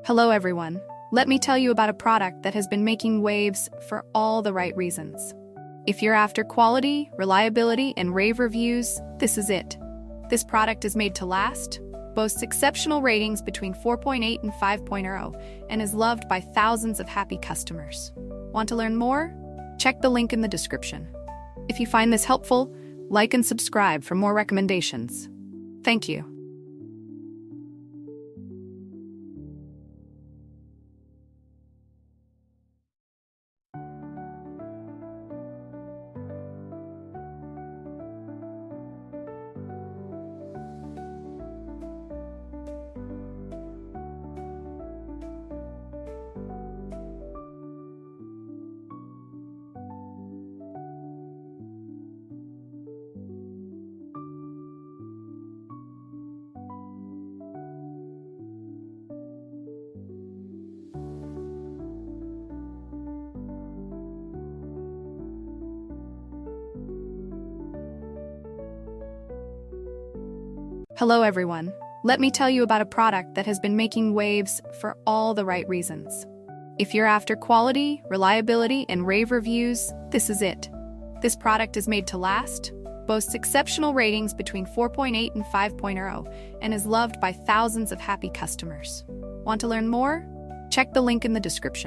Hello everyone. Let me tell you about a product that has been making waves for all the right reasons. If you're after quality, reliability, and rave reviews, this is it. This product is made to last, boasts exceptional ratings between 4.8 and 5.0, and is loved by thousands of happy customers. Want to learn more? Check the link in the description. If you find this helpful, like and subscribe for more recommendations. Thank you. Hello everyone. Let me tell you about a product that has been making waves for all the right reasons. If you're after quality, reliability, and rave reviews, this is it. This product is made to last, boasts exceptional ratings between 4.8 and 5.0, and is loved by thousands of happy customers. Want to learn more? Check the link in the description.